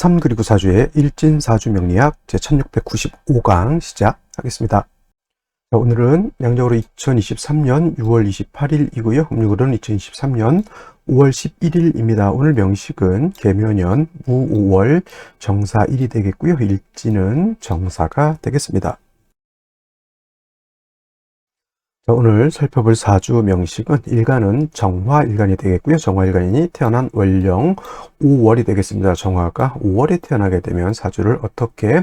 3 그리고 4주의 일진사주 명리학 제1695강 시작하겠습니다. 자, 오늘은 양력으로 2023년 6월 28일이고요. 음력으로는 2023년 5월 11일입니다. 오늘 명식은 계묘년 무오월 정사일이 되겠고요. 일진은 정사가 되겠습니다. 자, 오늘 살펴볼 사주 명식은 일간은 정화일간이 되겠고요. 정화일간이 태어난 월령 5월이 되겠습니다. 정화가 5월에 태어나게 되면 사주를 어떻게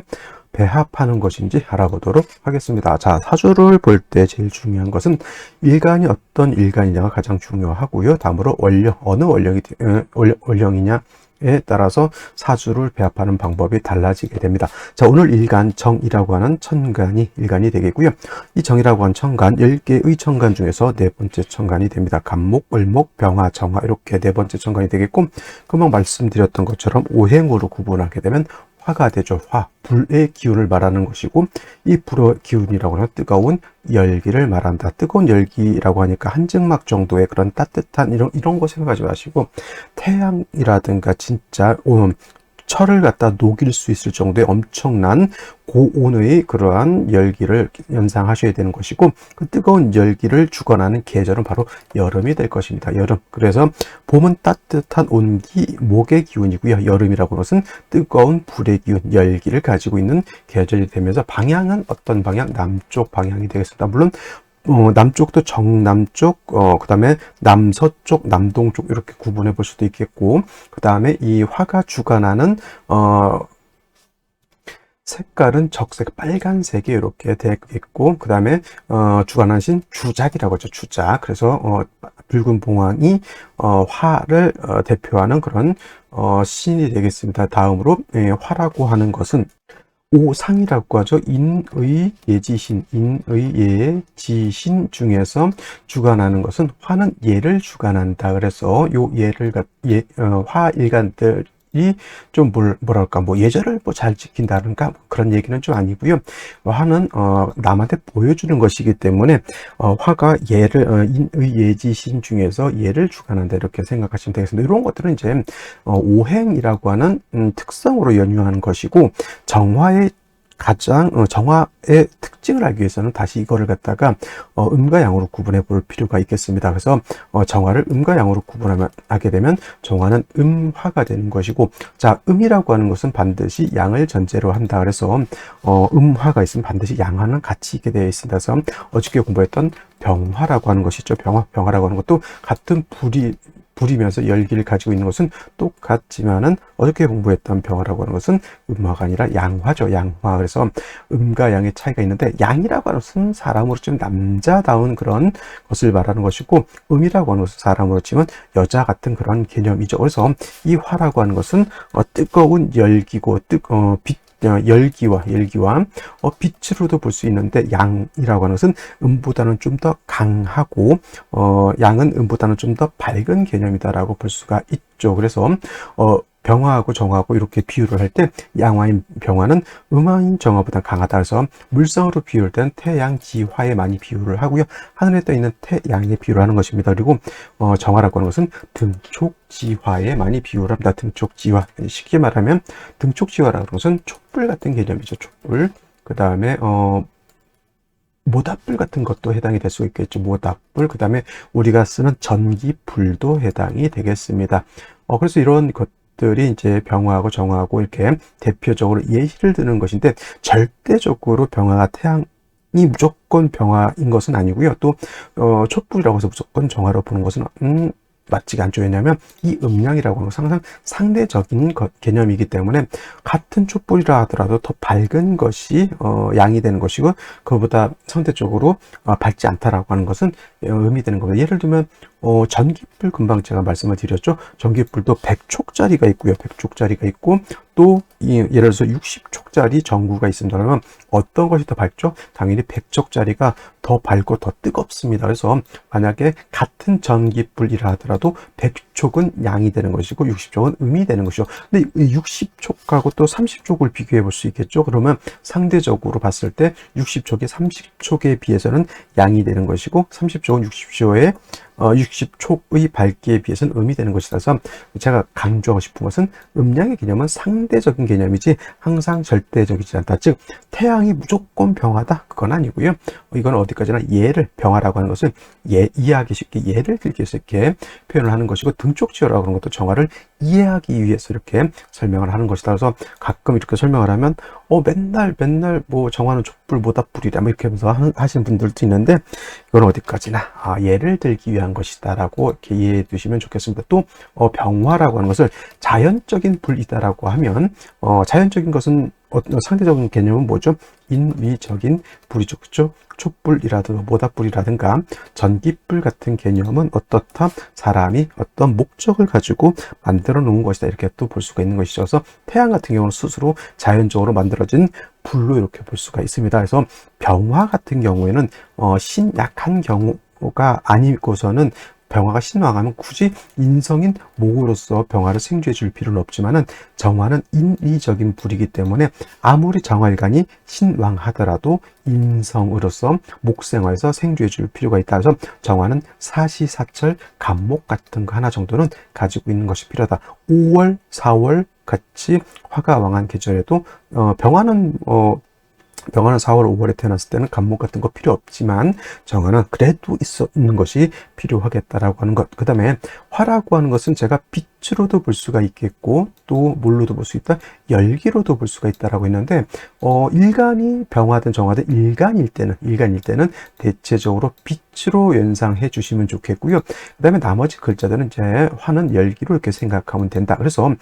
배합하는 것인지 알아보도록 하겠습니다. 자, 사주를 볼 때 제일 중요한 것은 일간이 어떤 일간이냐가 가장 중요하고요. 다음으로 월령, 어느 월령이냐 에 따라서 사주를 배합하는 방법이 달라지게 됩니다. 자, 오늘 일간 정이라고 하는 천간이 일간이 되겠고요. 이 정이라고 하는 천간, 10개의 천간 중에서 네 번째 천간이 됩니다. 간목, 을목, 병화, 정화 이렇게 네 번째 천간이 되겠고, 금방 말씀드렸던 것처럼 오행으로 구분하게 되면 화가 되죠. 화, 불의 기운을 말하는 것이고, 이 불의 기운이라고 하는 뜨거운 열기를 말한다. 뜨거운 열기라고 하니까 한증막 정도의 그런 따뜻한 이런 거 생각하지 마시고, 태양이라든가 진짜 철을 갖다 녹일 수 있을 정도의 엄청난 고온의 그러한 열기를 연상하셔야 되는 것이고, 그 뜨거운 열기를 주관하는 계절은 바로 여름이 될 것입니다. 여름. 그래서 봄은 따뜻한 온기, 목의 기운이고요. 여름이라고 하는 것은 뜨거운 불의 기운, 열기를 가지고 있는 계절이 되면서 방향은 어떤 방향? 남쪽 방향이 되겠습니다. 물론 남쪽도 정남쪽, 그 다음에 남서쪽, 남동쪽 이렇게 구분해 볼 수도 있겠고, 그 다음에 이 화가 주관하는 색깔은 적색, 빨간색이 이렇게 되어 있고, 그 다음에 주관하신 주작이라고 하죠. 주작. 그래서 붉은 봉황이 화를 대표하는 그런 신이 되겠습니다. 다음으로 화라고 하는 것은 오상이라고 하죠. 인의 예지신, 인의 예지신 중에서 주관하는 것은 화는 예를 주관한다. 그래서 요 예를 화 일간들이 좀 뭐랄까 예절을 잘 지킨다든가 그런 얘기는 좀 아니고요. 화는 남한테 보여주는 것이기 때문에 화가 인의 예지신 중에서 예를 주관한다 이렇게 생각하시면 되겠습니다. 이런 것들은 이제 오행이라고 하는 특성으로 연유하는 것이고, 정화의 특징을 알기 위해서는 다시 이거를 갖다가 음과 양으로 구분해 볼 필요가 있겠습니다. 그래서 정화를 음과 양으로 구분하게 되면 정화는 음화가 되는 것이고, 자, 음이라고 하는 것은 반드시 양을 전제로 한다. 그래서 음화가 있으면 반드시 양화는 같이 있게 되어 있습니다. 그래서 어저께 공부했던 병화라고 하는 것이죠. 병화라고 하는 것도 같은 불이면서 열기를 가지고 있는 것은 똑같지만은 어저께 공부했던 병화라고 하는 것은 음화가 아니라 양화죠. 양화. 그래서 음과 양의 차이가 있는데, 양이라고 하는 것은 사람으로 치면 남자다운 그런 것을 말하는 것이고, 음이라고 하는 것은 사람으로 치면 여자 같은 그런 개념이죠. 그래서 이 화라고 하는 것은 뜨거운 열기고 열기와 빛으로도 볼 수 있는데, 양이라고 하는 것은 음보다는 좀 더 강하고 양은 음보다는 좀 더 밝은 개념이다라고 볼 수가 있죠. 그래서 병화하고 정화하고 이렇게 비유를 할 때 양화인 병화는 음화인 정화보다 강하다. 그래서 물성으로 비유할 때는 태양지화에 많이 비유를 하고요. 하늘에 떠 있는 태양에 비유를 하는 것입니다. 그리고 정화라고 하는 것은 등촉지화에 많이 비유를 합니다. 등촉지화. 쉽게 말하면 등촉지화라는 것은 촛불 같은 개념이죠. 촛불. 그 다음에 모닥불 같은 것도 해당이 될 수 있겠죠. 모닥불. 그 다음에 우리가 쓰는 전기불도 해당이 되겠습니다. 그래서 이런 것들이 이제 병화하고 정화하고 이렇게 대표적으로 예시를 드는 것인데, 절대적으로 병화가 태양이 무조건 병화인 것은 아니고요. 또 촛불이라고 해서 무조건 정화로 보는 것은 맞지가 않죠. 왜냐하면 이 음양이라고 하는 것은 항상 상대적인 개념이기 때문에, 같은 촛불이라 하더라도 더 밝은 것이 양이 되는 것이고, 그거보다 상대적으로 밝지 않다라고 하는 것은 음이 되는 겁니다. 예를 들면 전기불, 금방 제가 말씀을 드렸죠. 전기불도 100촉짜리가 있고요. 100촉짜리가 있고, 또 예를 들어서 60촉짜리 전구가 있습니다. 그러면 어떤 것이 더 밝죠? 당연히 100촉짜리가 더 밝고 더 뜨겁습니다. 그래서 만약에 같은 전기불이라 하더라도 100촉은 양이 되는 것이고 60촉은 음이 되는 것이죠. 근데 60촉하고 또 30촉을 비교해 볼 수 있겠죠. 그러면 상대적으로 봤을 때 60촉이 30촉에 비해서는 양이 되는 것이고, 30촉은 60촉에 60촉의 밝기에 비해서는 음이 되는 것이라서 제가 강조하고 싶은 것은 음량의 개념은 상대적인 개념이지 항상 절대적이지 않다. 즉 태양이 무조건 병하다 그건 아니고요. 이건 어디까지나 예를 병화라고 하는 것을 이해하기 쉽게 예를 들기 위해서 이렇게 표현을 하는 것이고 등쪽지어라고 하는 것도 정화를 이해하기 위해서 이렇게 설명을 하는 것이다. 그래서 가끔 이렇게 설명을 하면 맨날 뭐 정화는 촛불 모닥불이다 뭐 이렇게 하면서 하시는 분들도 있는데 이건 어디까지나 예를 들기 위한 것이다 라고 이렇게 이해해 두시면 좋겠습니다. 또 병화라고 하는 것을 자연적인 불이다라고 하면 자연적인 것은 상대적인 개념은 뭐죠? 인위적인 불이죠. 그렇죠? 촛불이라든가 모닥불이라든가 전기불 같은 개념은 어떻다? 사람이 어떤 목적을 가지고 만들어 놓은 것이다. 이렇게 또 볼 수가 있는 것이죠. 그래서 태양 같은 경우는 스스로 자연적으로 만들어진 불로 이렇게 볼 수가 있습니다. 그래서 병화 같은 경우에는 신약한 경우가 아니고서는 병화가 신왕하면 굳이 인성인 목으로서 병화를 생주해 줄 필요는 없지만은 정화는 인위적인 불이기 때문에 아무리 정화일간이 신왕하더라도 인성으로서 목생화에서 생주해 줄 필요가 있다. 그래서 정화는 사시사철 간목 같은 거 하나 정도는 가지고 있는 것이 필요하다. 5월, 4월 같이 화가 왕한 계절에도 병화는 4월, 5월에 태어났을 때는 간목 같은 거 필요 없지만 정화는 그래도 있는 것이 필요하겠다라고 하는 것. 그 다음에 화라고 하는 것은 제가 빛으로도 볼 수가 있겠고 또 뭘로도 볼 수 있다? 열기로도 볼 수가 있다라고 했는데 일간이 병화든 정화든 일간일 때는 대체적으로 빛으로 연상해 주시면 좋겠고요. 그 다음에 나머지 글자들은 이제 화는 열기로 이렇게 생각하면 된다. 그래서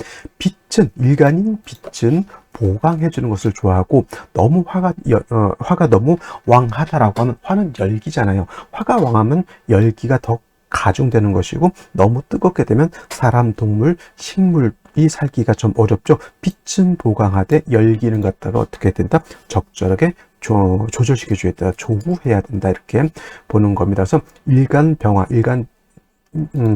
일간인 빛은 보강해 주는 것을 좋아하고 너무 화가 너무 왕하다라고 하면 화는 열기잖아요. 화가 왕하면 열기가 더 가중되는 것이고 너무 뜨겁게 되면 사람, 동물, 식물이 살기가 좀 어렵죠. 빛은 보강하되 열기는 갖다가 어떻게 된다? 적절하게 조절시켜 줘야 된다. 조구해야 된다. 이렇게 보는 겁니다. 그래서 일간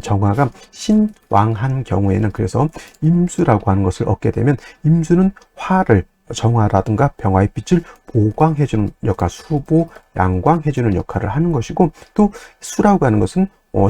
정화가 신왕한 경우에는 그래서 임수라고 하는 것을 얻게 되면 임수는 화를 정화라든가 병화의 빛을 보강해주는 역할, 수보, 양광해주는 역할을 하는 것이고 또 수라고 하는 것은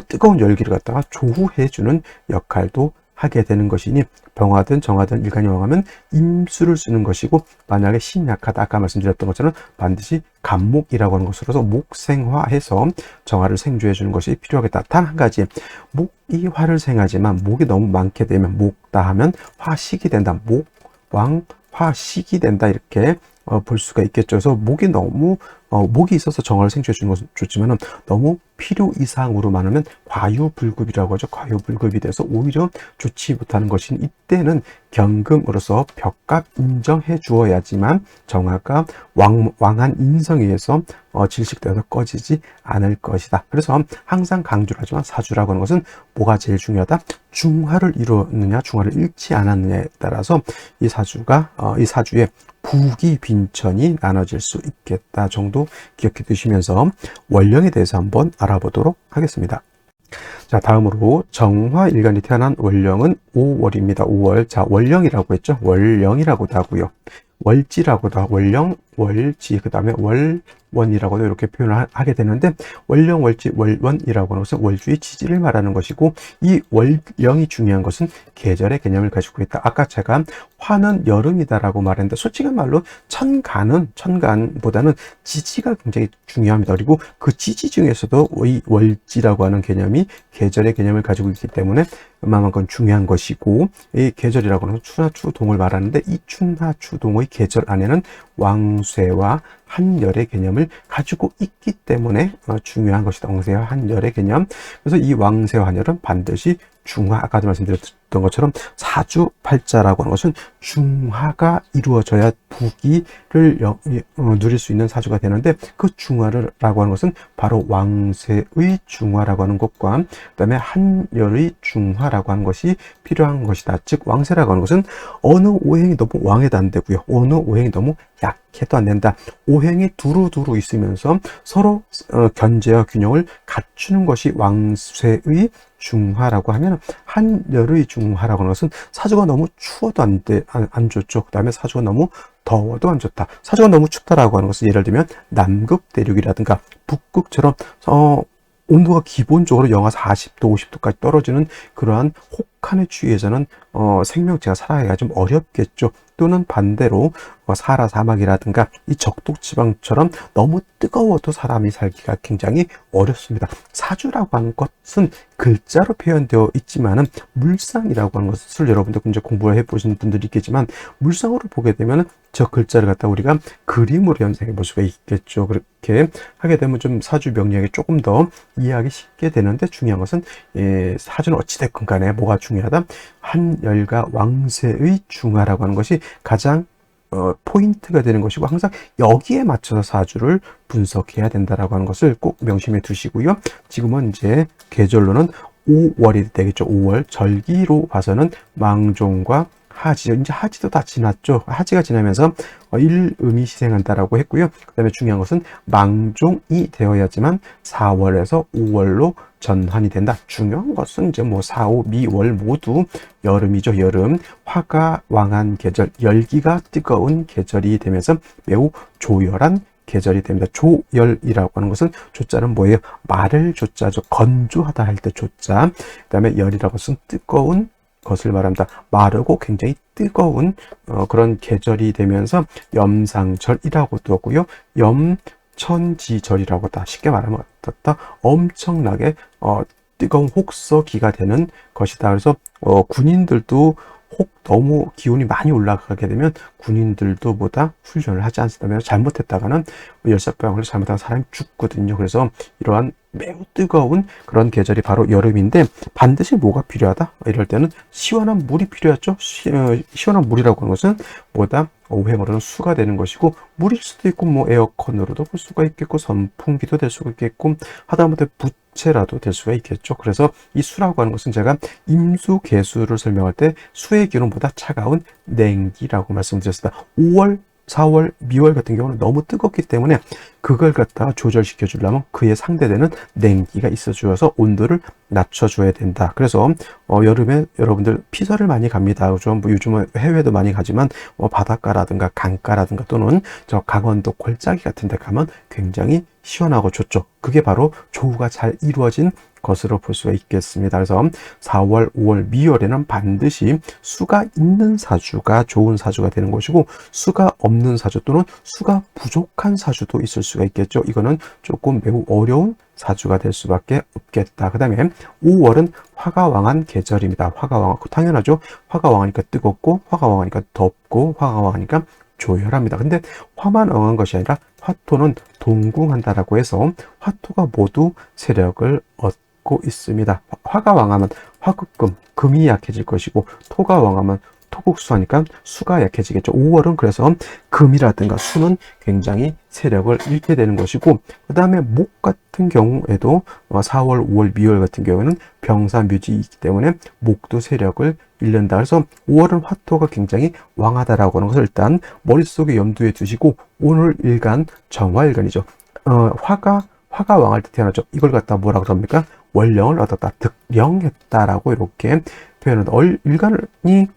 뜨거운 열기를 갖다가 조후해주는 역할도 하게 되는 것이니 병화든 정화든 일간이 왕하면 임수를 쓰는 것이고 만약에 신약하다 아까 말씀드렸던 것처럼 반드시 간목이라고 하는 것으로서 목생화해서 정화를 생주해 주는 것이 필요하겠다. 단 한 가지 목이 화를 생하지만 목이 너무 많게 되면 목다 하면 화식이 된다. 목왕 화식이 된다 이렇게 볼 수가 있겠죠. 그래서 목이 너무 목이 있어서 정화를 생주해 주는 것은 좋지만은 너무 필요 이상으로 많으면 과유불급이라고 하죠. 과유불급이 돼서 오히려 좋지 못하는 것인 이때는 경금으로서 벽값 인정해 주어야지만 정화가 왕한 인성에 의해서 질식되어서 꺼지지 않을 것이다. 그래서 항상 강조를 하지만 사주라고 하는 것은 뭐가 제일 중요하다? 중화를 이루었느냐 중화를 잃지 않았느냐에 따라서 이 사주의 부기 빈천이 나눠질 수 있겠다 정도 기억해 두시면서 원령에 대해서 한번 알아보도록 하겠습니다. 자, 다음으로 정화일간이 태어난 원령은 5월입니다. 5월. 자, 원령이라고 했죠. 월령이라고도 하고요. 월지라고도 하고 월령, 월지, 그 다음에 월원이라고도 이렇게 표현을 하게 되는데 월령, 월지, 월원이라고 하는 것은 월주의 지지를 말하는 것이고 이 월령이 중요한 것은 계절의 개념을 가지고 있다. 아까 제가 화는 여름이다라고 말했는데 솔직한 말로 천간보다는 지지가 굉장히 중요합니다. 그리고 그 지지 중에서도 이 월지라고 하는 개념이 계절의 개념을 가지고 있기 때문에 그만큼 중요한 것이고 이 계절이라고 하는 춘하추동을 말하는데 이 춘하추동의 계절 안에는 왕쇠와 한열의 개념을 가지고 있기 때문에 중요한 것이다. 왕쇠와 한열의 개념. 그래서 이 왕쇠와 한열은 반드시 중화, 아까도 말씀드렸던 것처럼 사주팔자라고 하는 것은 중화가 이루어져야 부기를 누릴 수 있는 사주가 되는데 그 중화라고 하는 것은 바로 왕쇠의 중화라고 하는 것과 그 다음에 한열의 중화라고 하는 것이 필요한 것이다. 즉 왕쇠라고 하는 것은 어느 오행이 너무 왕해도 안 되고요. 어느 오행이 너무 약해도 안 된다. 오행이 두루두루 있으면서 서로 견제와 균형을 갖추는 것이 왕쇠의 중화라고 하면 한열의 중화라고 하는 것은 사주가 너무 추워도 안 좋죠. 그 다음에 사주가 너무 더워도 안 좋다. 사주가 너무 춥다라고 하는 것은 예를 들면 남극 대륙이라든가 북극처럼 온도가 기본적으로 영하 40도, 50도까지 떨어지는 그러한 혹한의 추위에서는 생명체가 살아가기가 좀 어렵겠죠. 또는 반대로 사하라 사막이라든가 이 적독지방처럼 너무 뜨거워도 사람이 살기가 굉장히 어렵습니다. 사주라고 하는 것은 글자로 표현되어 있지만은 물상이라고 하는 것을 여러분들 이제 공부를 해보신 분들이 있겠지만, 물상으로 보게 되면 저 글자를 갖다 우리가 그림으로 연상해 볼 수가 있겠죠. 그렇게 하게 되면 좀 사주 명리학이 조금 더 이해하기 쉽게 되는데, 중요한 것은 사주는 어찌됐건 간에 뭐가 중요하다? 한열과 왕세의 중화라고 하는 것이 가장 포인트가 되는 것이고, 항상 여기에 맞춰서 사주를 분석해야 된다라고 하는 것을 꼭 명심해 두시고요. 지금은 이제 계절로는 5월이 되겠죠. 5월 절기로 봐서는 망종과 하지, 이제 하지도 다 지났죠. 하지가 지나면서 일음이 시생한다라고 했고요. 그 다음에 중요한 것은 망종이 되어야지만 4월에서 5월로 전환이 된다. 중요한 것은 이제 뭐 4, 5, 미월 모두 여름이죠. 여름. 화가 왕한 계절, 열기가 뜨거운 계절이 되면서 매우 조열한 계절이 됩니다. 조열이라고 하는 것은 조자는 뭐예요? 말을 조자죠. 건조하다 할 때 조자. 그 다음에 열이라고 것은 뜨거운 것을 말합니다. 마르고 굉장히 뜨거운 그런 계절이 되면서 염상절이라고 두었고요. 염천지절이라고 다 쉽게 말하면 어떻다? 엄청나게 뜨거운 혹서기가 되는 것이다. 그래서 군인들도 혹 너무 기온이 많이 올라가게 되면 군인들도 보다 훈련을 하지 않습니다. 잘못했다가는 열사병으로 잘못하면 사람이 죽거든요. 그래서 이러한 매우 뜨거운 그런 계절이 바로 여름인데, 반드시 뭐가 필요하다? 이럴 때는 시원한 물이 필요하죠. 시원한 물이라고 하는 것은 뭐다? 오행으로는 수가 되는 것이고, 물일 수도 있고 뭐 에어컨으로도 볼 수가 있겠고 선풍기도 될 수가 있겠고 하다못해 부채라도 될 수가 있겠죠. 그래서 이 수라고 하는 것은 제가 임수 개수를 설명할 때 수의 기온보다 차가운 냉기라고 말씀드렸습니다. 5월 4월, 미월 같은 경우는 너무 뜨겁기 때문에 그걸 갖다가 조절시켜 주려면 그에 상대되는 냉기가 있어 주어서 온도를 낮춰 줘야 된다. 그래서 여름에 여러분들 피서를 많이 갑니다. 좀 요즘은 해외도 많이 가지만 바닷가라든가 강가라든가 또는 저 강원도 골짜기 같은 데 가면 굉장히 시원하고 좋죠. 그게 바로 조우가 잘 이루어진 것으로 볼 수가 있겠습니다. 그래서 4월, 5월, 미월에는 반드시 수가 있는 사주가 좋은 사주가 되는 것이고, 수가 없는 사주 또는 수가 부족한 사주도 있을 수가 있겠죠. 이거는 조금 매우 어려운 사주가 될 수밖에 없겠다. 그 다음에 5월은 화가 왕한 계절입니다. 화가 왕하고 당연하죠. 화가 왕하니까 뜨겁고, 화가 왕하니까 덥고, 화가 왕하니까 조열합니다. 근데 화만 왕한 것이 아니라 화토는 동궁한다라고 해서 화토가 모두 세력을 얻고 있습니다. 화가 왕하면 화극금, 금이 약해질 것이고, 토가 왕하면 토국수하니까 수가 약해지겠죠. 5월은 그래서 금이라든가 수는 굉장히 세력을 잃게 되는 것이고, 그 다음에 목 같은 경우에도 4월, 5월, 미월 같은 경우에는 병사묘지이기 때문에 목도 세력을 잃는다. 그래서 5월은 화토가 굉장히 왕하다라고 하는 것을 일단 머릿속에 염두에 두시고, 오늘 일간 정화일간이죠. 화가 왕할 때 태어났죠. 이걸 갖다 뭐라 그럽니까? 월령을 얻었다, 득령했다라고 이렇게 표현한다. 일간이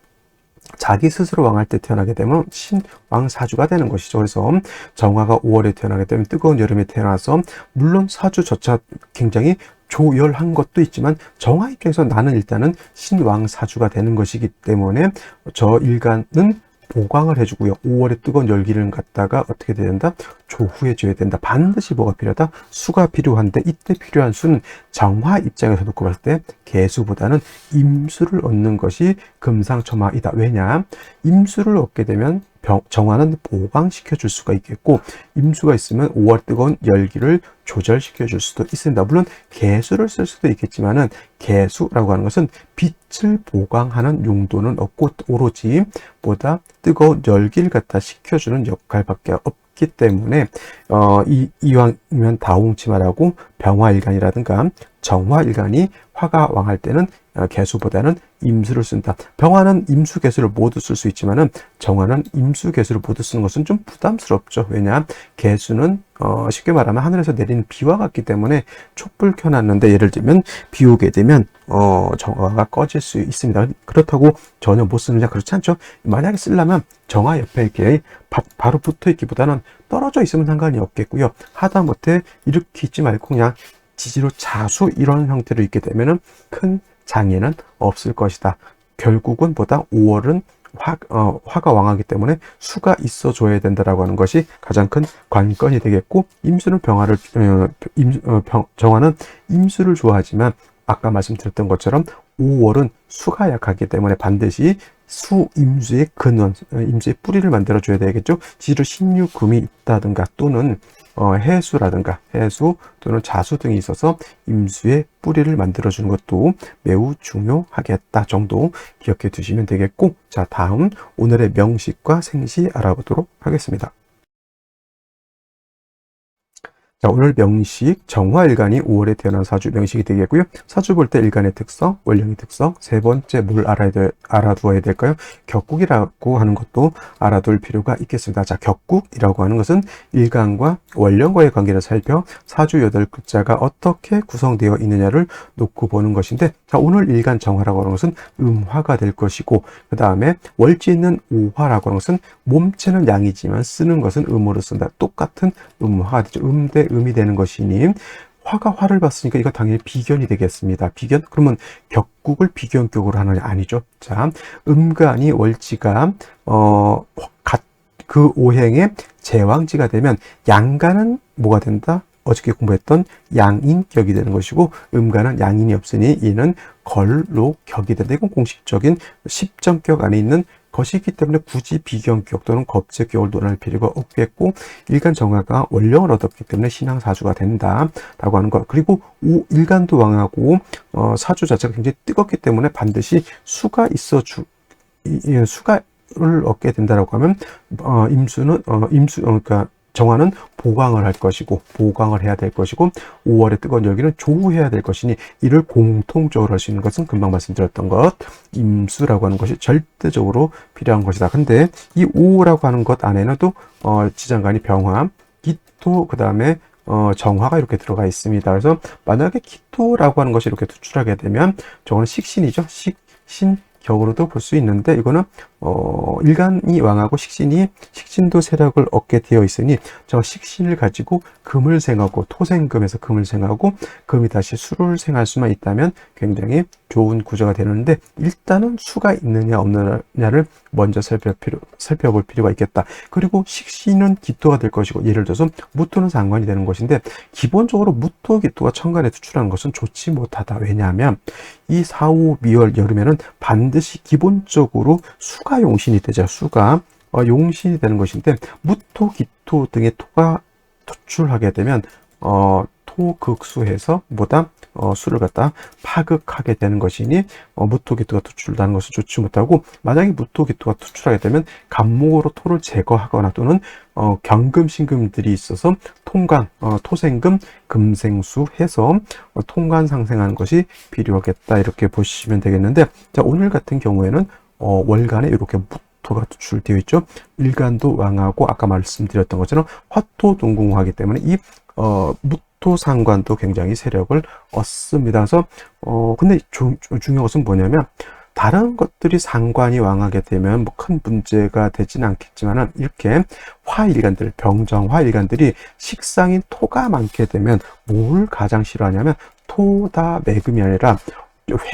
자기 스스로 왕할 때 태어나게 되면 신왕사주가 되는 것이죠. 그래서 정화가 5월에 태어나게 되면 뜨거운 여름에 태어나서, 물론 사주조차 굉장히 조열한 것도 있지만 정화 입장에서 나는 일단은 신왕사주가 되는 것이기 때문에 저 일간은 보강을 해주고요. 5월에 뜨거운 열기를 갖다가 어떻게 돼야 된다? 조후해줘야 된다. 반드시 뭐가 필요하다? 수가 필요한데, 이때 필요한 수는 정화 입장에서 놓고 봤을 때 개수보다는 임수를 얻는 것이 금상첨화이다. 왜냐? 임수를 얻게 되면 정화는 보강시켜 줄 수가 있겠고, 임수가 있으면 5월 뜨거운 열기를 조절시켜 줄 수도 있습니다. 물론 개수를 쓸 수도 있겠지만은, 개수라고 하는 것은 빛을 보강하는 용도는 없고 오로지 보다 뜨거운 열기를 갖다 식혀주는 역할밖에 없기 때문에 이왕이면 다홍치마라고 병화일간이라든가 정화일간이 화가 왕할 때는 개수보다는 임수를 쓴다. 병화는 임수 개수를 모두 쓸 수 있지만은 정화는 임수 개수를 모두 쓰는 것은 좀 부담스럽죠. 왜냐? 개수는 쉽게 말하면 하늘에서 내리는 비와 같기 때문에 촛불 켜놨는데 예를 들면 비 오게 되면 정화가 꺼질 수 있습니다. 그렇다고 전혀 못 쓰느냐? 그렇지 않죠. 만약에 쓰려면 정화 옆에 이렇게 바로 붙어 있기보다는 떨어져 있으면 상관이 없겠고요. 하다못해 이렇게 있지 말고 그냥 지지로 자수 이런 형태로 있게 되면은 큰 장애는 없을 것이다. 결국은 보다 5월은 화가 왕하기 때문에 수가 있어줘야 된다라고 하는 것이 가장 큰 관건이 되겠고, 임수는 정화는 임수를 좋아하지만 아까 말씀드렸던 것처럼 5월은 수가 약하기 때문에 반드시 임수의 근원, 임수의 뿌리를 만들어 줘야 되겠죠. 지지로 신유금이 있다든가 또는 해수 또는 자수 등이 있어서 임수의 뿌리를 만들어 주는 것도 매우 중요하겠다 정도 기억해 두시면 되겠고, 자, 다음 오늘의 명식과 생시 알아보도록 하겠습니다. 자, 오늘 명식, 정화일간이 5월에 태어난 사주 명식이 되겠고요. 사주 볼 때 일간의 특성, 원령의 특성, 세 번째 뭘 알아두어야 될까요? 격국이라고 하는 것도 알아둘 필요가 있겠습니다. 자, 격국이라고 하는 것은 일간과 원령과의 관계를 살펴 사주 8글자가 어떻게 구성되어 있느냐를 놓고 보는 것인데, 자, 오늘 일간 정화라고 하는 것은 음화가 될 것이고, 그 다음에 월지 있는 오화라고 하는 것은 몸체는 양이지만 쓰는 것은 음으로 쓴다. 똑같은 음화가 되죠. 대 음이 되는 것이니 화가 화를 봤으니까 이거 당연히 비견이 되겠습니다. 비견? 그러면 격국을 비견격으로 하느냐? 아니죠. 자, 음간이 월지가 그 오행의 제왕지가 되면 양간은 뭐가 된다? 어저께 공부했던 양인격이 되는 것이고, 음간은 양인이 없으니 이는 걸로격이 된다. 이건 공식적인 십정격 안에 있는 것이기 때문에 굳이 비견격 또는 겁재격을 논할 필요가 없겠고, 일간 정화가 원령을 얻었기 때문에 신앙사주가 된다라고 하는 것. 그리고 일간도 왕하고 사주 자체가 굉장히 뜨겁기 때문에 반드시 수가 수가를 얻게 된다라고 하면 그러니까 정화는 보강을 할 것이고, 보강을 해야 될 것이고, 5월의 뜨거운 열기는 조후해야 될 것이니 이를 공통적으로 할 수 있는 것은 금방 말씀드렸던 것, 임수라고 하는 것이 절대적으로 필요한 것이다. 근데 이 5라고 하는 것 안에는 또 지장간이 병화, 기토, 그 다음에 정화가 이렇게 들어가 있습니다. 그래서 만약에 기토라고 하는 것이 이렇게 투출하게 되면 저거는 식신이죠. 식신 격으로도 볼 수 있는데, 이거는 일간이 왕하고 식신도 세력을 얻게 되어 있으니 저 식신을 가지고 금을 생하고, 토생금에서 금을 생하고 금이 다시 수를 생할 수만 있다면 굉장히 좋은 구조가 되는데, 일단은 수가 있느냐 없느냐를 먼저 살펴볼 필요가 있겠다. 그리고 식신은 기토가 될 것이고, 예를 들어서 무토는 상관이 되는 것인데, 기본적으로 무토, 기토가 천간에 투출하는 것은 좋지 못하다. 왜냐하면 이 4, 5, 미월 여름에는 반드시 기본적으로 수가 용신이 되죠. 수가 용신이 되는 것인데, 무토, 기토 등의 토가 투출하게 되면 토극수해서 보다 수를 갖다 파극하게 되는 것이니 무토기토가 투출하는 것은 좋지 못하고, 만약에 무토기토가 투출하게 되면 간목으로 토를 제거하거나 또는 경금신금들이 있어서 통관, 토생금, 금생수 해서 통관 상생하는 것이 필요하겠다, 이렇게 보시면 되겠는데, 자, 오늘 같은 경우에는 월간에 이렇게 토가 투출되어 있죠. 일간도 왕하고 아까 말씀드렸던 것처럼 화토 동궁하기 때문에 이 무토 상관도 굉장히 세력을 얻습니다. 그래서 근데 중요한 것은 뭐냐면, 다른 것들이 상관이 왕하게 되면 뭐 큰 문제가 되지는 않겠지만은, 이렇게 화일간들, 병정화일간들이 식상인 토가 많게 되면 뭘 가장 싫어하냐면, 토다 매금이 아니라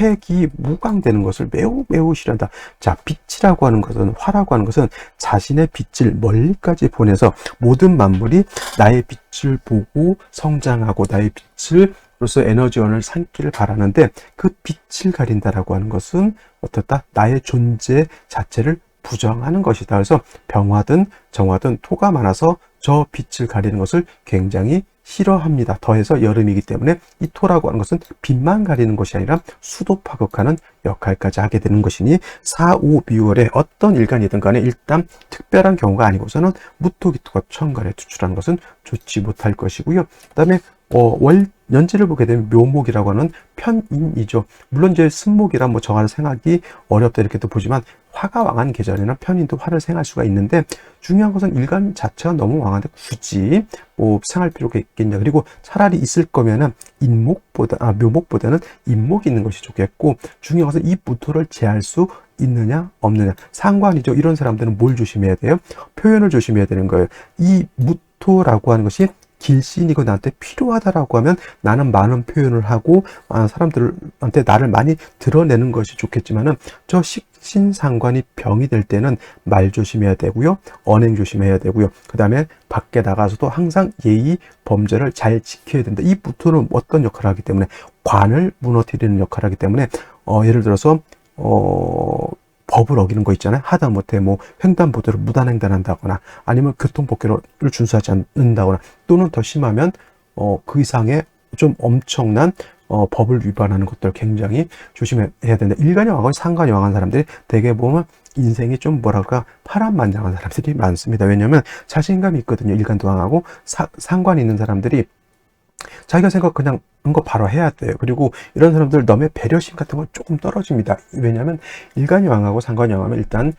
회기 무광되는 것을 매우 싫어한다. 자, 빛이라고 하는 것은, 화라고 하는 것은 자신의 빛을 멀리까지 보내서 모든 만물이 나의 빛을 보고 성장하고 나의 빛으로서 에너지원을 삼기를 바라는데, 그 빛을 가린다라고 하는 것은 어떻다? 나의 존재 자체를 부정하는 것이다. 그래서 병화든 정화든 토가 많아서 저 빛을 가리는 것을 굉장히 싫어합니다. 더해서 여름이기 때문에 이 토라고 하는 것은 빛만 가리는 것이 아니라 수도 파극하는 역할까지 하게 되는 것이니 4, 5, 미월에 어떤 일간이든 간에 일단 특별한 경우가 아니고서는 무토기토가 천간에 투출하는 것은 좋지 못할 것이고요. 그 다음에 연지를 보게 되면 묘목이라고 하는 편인이죠. 물론 이제 승목이라 뭐 정화를 생하기 어렵다 이렇게도 보지만, 화가 왕한 계절에는 편인도 화를 생할 수가 있는데, 중요한 것은 일간 자체가 너무 왕한데 굳이 뭐 생할 필요가 있겠냐. 그리고 차라리 있을 거면은 묘목보다는 인목이 있는 것이 좋겠고, 중요한 것은 이 무토를 제할 수 있느냐 없느냐 상관이죠. 이런 사람들은 뭘 조심해야 돼요? 표현을 조심해야 되는 거예요. 이 무토라고 하는 것이 길신이고 나한테 필요하다라고 하면 나는 많은 표현을 하고 사람들한테 나를 많이 드러내는 것이 좋겠지만은 저 식신상관이 병이 될 때는 말 조심해야 되고요. 언행 조심해야 되고요. 그 다음에 밖에 나가서도 항상 예의 범절을 잘 지켜야 된다. 이 무토는 어떤 역할을 하기 때문에 관을 무너뜨리는 역할을 하기 때문에 예를 들어서 법을 어기는 거 있잖아요. 하다못해 뭐 횡단보도를 무단횡단한다거나 아니면 교통법규를 준수하지 않는다거나 또는 더 심하면 그 이상의 좀 엄청난 법을 위반하는 것들 굉장히 조심해야 된다. 일간이 왕하고 상관이 왕한 사람들이 대개 보면 인생이 좀 뭐랄까 파란만장한 사람들이 많습니다. 왜냐하면 자신감이 있거든요. 일간도 왕하고 상관이 있는 사람들이 자기가 생각 그냥 한 거 바로 해야 돼요. 그리고 이런 사람들 너의 배려심 같은 건 조금 떨어집니다. 왜냐하면 일간이 왕하고 상관이 왕하면 일단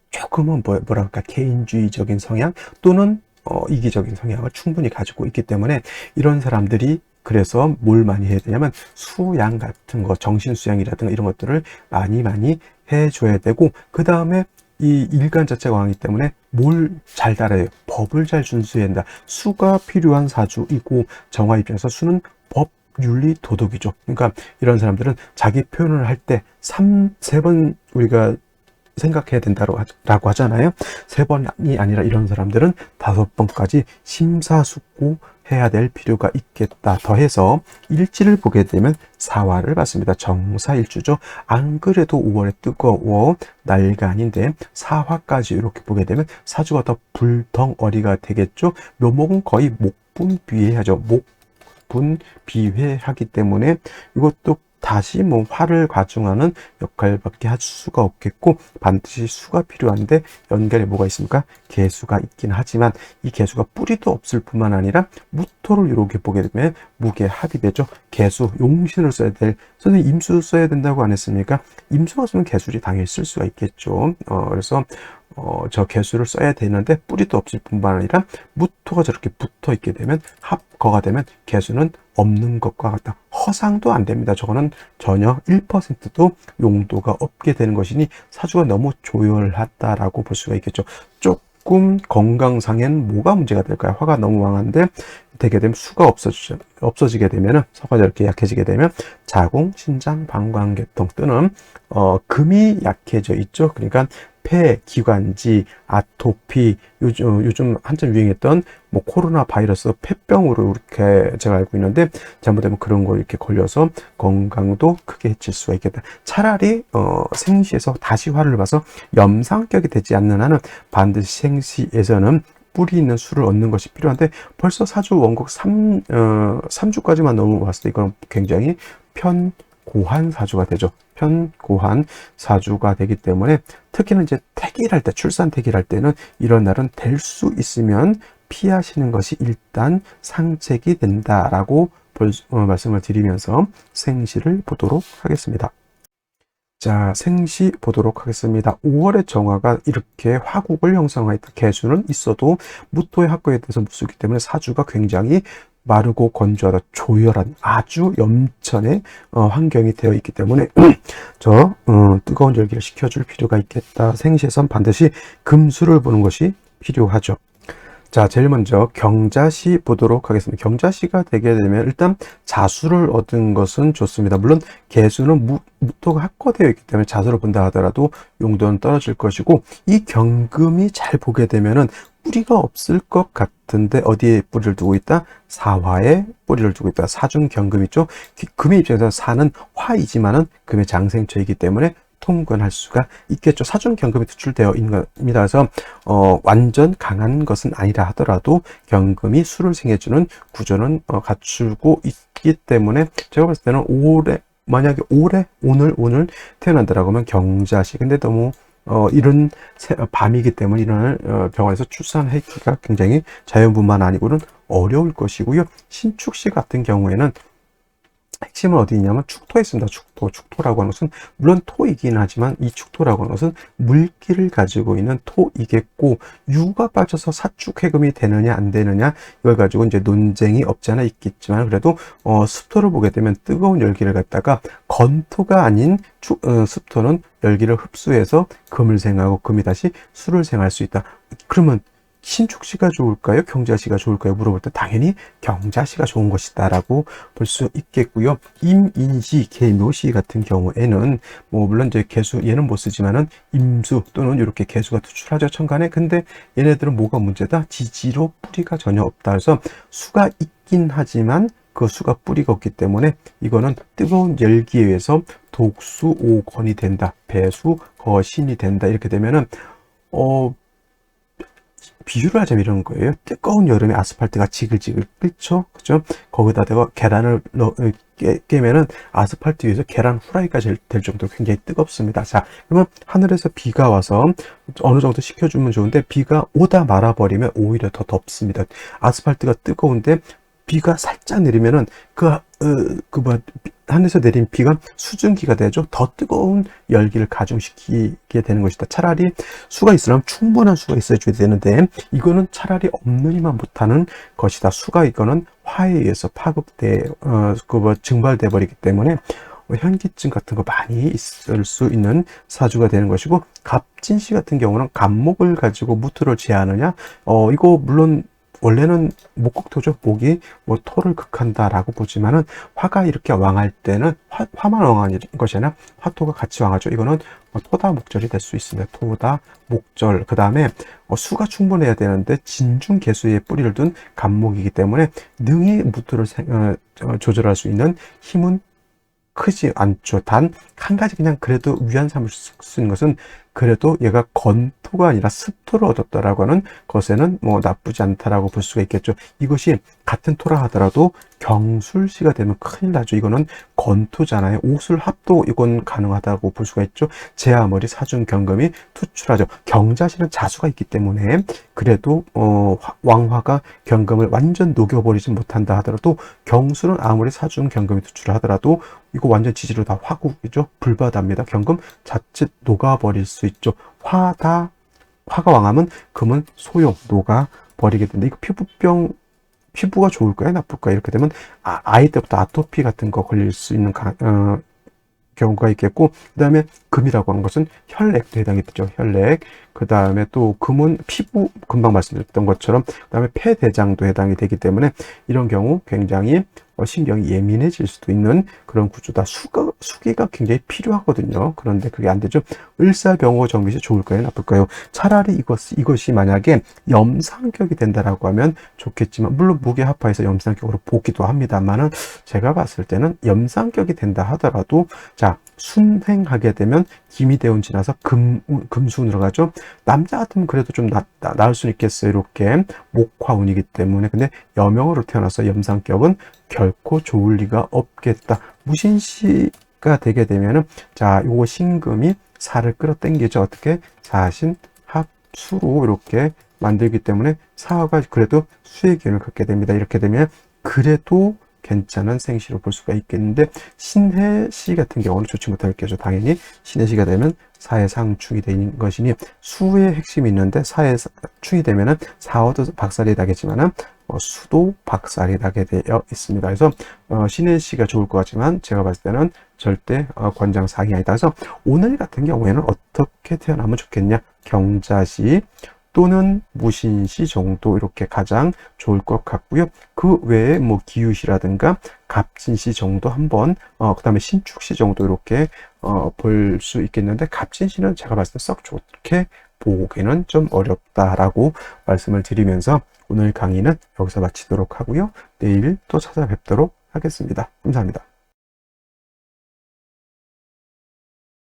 조금은 뭐랄까 개인주의적인 성향 또는 이기적인 성향을 충분히 가지고 있기 때문에 이런 사람들이 그래서 뭘 많이 해야 되냐면 수양 같은 거, 정신수양이라든가 이런 것들을 많이 해줘야 되고 그 다음에 이 일간 자체가 왕이기 때문에 뭘 잘 따라요? 법을 잘 준수해야 한다. 수가 필요한 사주이고 정화 입장에서 수는 법, 윤리, 도덕이죠. 그러니까 이런 사람들은 자기 표현을 할 때 세 번 우리가 생각해야 된다고 하잖아요. 3번이 아니라 이런 사람들은 5번까지 심사숙고해야 될 필요가 있겠다. 더해서 일지를 보게 되면 사화를 받습니다. 정사일주죠. 안 그래도 5월에 뜨거워 날간인데 사화까지 이렇게 보게 되면 사주가 더 불덩어리가 되겠죠. 묘목은 거의 목분비회하죠. 목분비회하기 때문에 이것도 다시 뭐 화를 과중하는 역할밖에 할 수가 없겠고 반드시 수가 필요한데 연결에 뭐가 있습니까? 개수가 있긴 하지만 이 개수가 뿌리도 없을 뿐만 아니라 무토를 이렇게 보게 되면 무게합이 되죠. 개수, 용신을 써야 될 선생님 임수 써야 된다고 안 했습니까? 임수가 없으면 개수를 당연히 쓸 수가 있겠죠. 그래서 저 개수를 써야 되는데 뿌리도 없을 뿐만 아니라 무토가 저렇게 붙어 있게 되면 합거가 되면 개수는 없는 것과 같다. 허상도 안 됩니다. 저거는 전혀 1%도 용도가 없게 되는 것이니 사주가 너무 조열하다라고 볼 수가 있겠죠. 조금 건강상엔 뭐가 문제가 될까요? 화가 너무 왕한데 되게 되면 수가 없어지게 되면 서가 저렇게 약해지게 되면 자궁, 신장, 방광계통 또는 금이 약해져 있죠. 그러니까 폐, 기관지, 아토피, 요즘 한참 유행했던 뭐 코로나 바이러스 폐병으로 이렇게 제가 알고 있는데 잘못되면 그런 거 이렇게 걸려서 건강도 크게 해칠 수가 있겠다. 차라리 생시에서 다시 화를 봐서 염상격이 되지 않는 한은 반드시 생시에서는 뿌리 있는 수를 얻는 것이 필요한데 벌써 사주 원곡 3주까지만 넘어왔을 때 이건 굉장히 편고한 사주가 되죠. 편고한 사주가 되기 때문에 특히나 이제 태길할 때, 출산 태길할 때는 이런 날은 될 수 있으면 피하시는 것이 일단 상책이 된다라고 말씀을 드리면서 생시를 보도록 하겠습니다. 자, 생시 보도록 하겠습니다. 5월의 정화가 이렇게 화국을 형성하였다. 개수는 있어도 무토의 합거에 대해서 무수기 때문에 사주가 굉장히 마르고 건조하다, 조열한 아주 염천의 환경이 되어 있기 때문에 뜨거운 열기를 식혀줄 필요가 있겠다. 생시에선 반드시 금수를 보는 것이 필요하죠. 자, 제일 먼저 경자시 보도록 하겠습니다. 경자시가 되게 되면 일단 자수를 얻은 것은 좋습니다. 물론 개수는 무토가 합거되어 있기 때문에 자수를 본다 하더라도 용도는 떨어질 것이고 이 경금이 잘 보게 되면은 뿌리가 없을 것 같은데 어디에 뿌리를 두고 있다? 사화에 뿌리를 두고 있다. 사중 경금 있죠? 금의 입장에서 사는 화이지만은 금의 장생처이기 때문에 통근할 수가 있겠죠. 사중 경금이 투출되어 있는 겁니다. 그래서 완전 강한 것은 아니라 하더라도 경금이 수를 생해주는 구조는 갖추고 있기 때문에 제가 봤을 때는 만약에 오늘 태어난다라고 하면 경자시. 근데 너무 이런 밤이기 때문에 이런 병원에서 출산하기가 굉장히 자연분만 아니고는 어려울 것이고요. 신축시 같은 경우에는 핵심은 어디 있냐면 축토에 있습니다. 축토라고 하는 것은 물론 토이긴 하지만 이 축토라고 하는 것은 물기를 가지고 있는 토이겠고 유가 빠져서 사축해금이 되느냐 안 되느냐 이걸 가지고 이제 논쟁이 없지 않아 있겠지만 그래도 습토를 보게 되면 뜨거운 열기를 갖다가 건토가 아닌 습토는 열기를 흡수해서 금을 생하고 금이 다시 수를 생할 수 있다. 그러면 신축시가 좋을까요? 경자시가 좋을까요? 물어볼 때 당연히 경자시가 좋은 것이다 라고 볼 수 있겠고요. 임인시, 개묘시 같은 경우에는 뭐 물론 이제 개수 얘는 못 쓰지만은 임수 또는 이렇게 개수가 투출하죠, 천간에. 근데 얘네들은 뭐가 문제다? 지지로 뿌리가 전혀 없다. 그래서 수가 있긴 하지만 그 수가 뿌리가 없기 때문에 이거는 뜨거운 열기에 의해서 독수오건이 된다, 배수 거신이 된다. 이렇게 되면은 비유를 하자면 이런 거예요. 뜨거운 여름에 아스팔트가 지글지글 끓죠, 그죠? 거기다가 계란을 깨면은 아스팔트 위에서 계란 후라이가 될 정도로 굉장히 뜨겁습니다. 자, 그러면 하늘에서 비가 와서 어느 정도 식혀주면 좋은데 비가 오다 말아버리면 오히려 더 덥습니다. 아스팔트가 뜨거운데 비가 살짝 내리면은 하늘에서 내린 비가 수증기가 되죠. 더 뜨거운 열기를 가중시키게 되는 것이다. 차라리 수가 있으려면 충분한 수가 있어줘야 되는데 이거는 차라리 없느니만 못하는 것이다. 수가 이거는 화에 의해서 증발돼 버리기 때문에 현기증 같은 거 많이 있을 수 있는 사주가 되는 것이고, 갑진시 같은 경우는 갑목을 가지고 무토를 제하느냐, 이거 물론 원래는 목국토죠. 목이 뭐 토를 극한다라고 보지만은 화가 이렇게 왕할 때는 화만 왕하는 것이 아니라 화토가 같이 왕하죠. 이거는 토다 목절이 될 수 있습니다. 토다 목절. 그 다음에 수가 충분해야 되는데 진중 개수에 뿌리를 둔 갑목이기 때문에 능히 무토를 조절할 수 있는 힘은 크지 않죠. 단 한 가지 그냥 그래도 위안 삼을 수 있는 것은, 그래도 얘가 건토가 아니라 습토를 얻었다라고 하는 것에는 뭐 나쁘지 않다라고 볼 수가 있겠죠. 이것이 같은 토라 하더라도 경술시가 되면 큰일 나죠. 이거는 건토잖아요. 오술합도 이건 가능하다고 볼 수가 있죠. 제아머리 사중 경금이 투출하죠. 경자시는 자수가 있기 때문에 그래도 왕화가 경금을 완전 녹여버리지 못한다 하더라도, 경술은 아무리 사중 경금이 투출을 하더라도 이거 완전 지지로 다 화국이죠. 불바다입니다. 경금 자칫 녹아버릴 수 있죠. 화가 왕하면 금은 소용 녹아버리게 된다. 이거 피부가 좋을까요? 나쁠까요? 이렇게 되면 아이 때부터 아토피 같은 거 걸릴 수 있는 경우가 있겠고, 그 다음에 금이라고 하는 것은 혈액도 해당이 되죠. 혈액. 그 다음에 또 금은 피부, 금방 말씀드렸던 것처럼, 그 다음에 폐대장도 해당이 되기 때문에 이런 경우 굉장히 신경이 예민해질 수도 있는 그런 구조다. 수기가 굉장히 필요하거든요. 그런데 그게 안 되죠. 을사병호 정비시 좋을까요? 나쁠까요? 차라리 이것이 만약에 염상격이 된다라고 하면 좋겠지만, 물론 무게합화해서 염상격으로 보기도 합니다만은, 제가 봤을 때는 염상격이 된다 하더라도, 자, 순행하게 되면 기미대운 지나서 금수운으로 가죠. 남자 같으면 그래도 좀 나을 수 있겠어요. 이렇게 목화운이기 때문에. 근데 여명으로 태어나서 염상격은 결코 좋을 리가 없겠다. 무신시가 되게 되면은, 자, 요거 신금이 사를 끌어당기죠. 어떻게? 사신 합수로 이렇게 만들기 때문에 사화가 그래도 수의 기운을 갖게 됩니다. 이렇게 되면 그래도 괜찮은 생시로 볼 수가 있겠는데, 신해시 같은 경우는 좋지 못하겠죠. 당연히 신해시가 되면 사해상충이 되는 것이니 수의 핵심이 있는데, 사해충이 되면은 사화도 박살이 나겠지만은 수도 박살이 나게 되어 있습니다. 그래서 신해시가 좋을 것 같지만 제가 봤을 때는 절대 권장사항이 아니다. 그래서 오늘 같은 경우에는 어떻게 태어나면 좋겠냐, 경자시 또는 무신시 정도 이렇게 가장 좋을 것 같고요. 그 외에 뭐 기유시라든가 갑진시 정도 한번 그 다음에 신축시 정도 이렇게 볼 수 있겠는데, 갑진시는 제가 봤을 때 썩 좋게 보기는 좀 어렵다라고 말씀을 드리면서 오늘 강의는 여기서 마치도록 하고요. 내일 또 찾아뵙도록 하겠습니다. 감사합니다.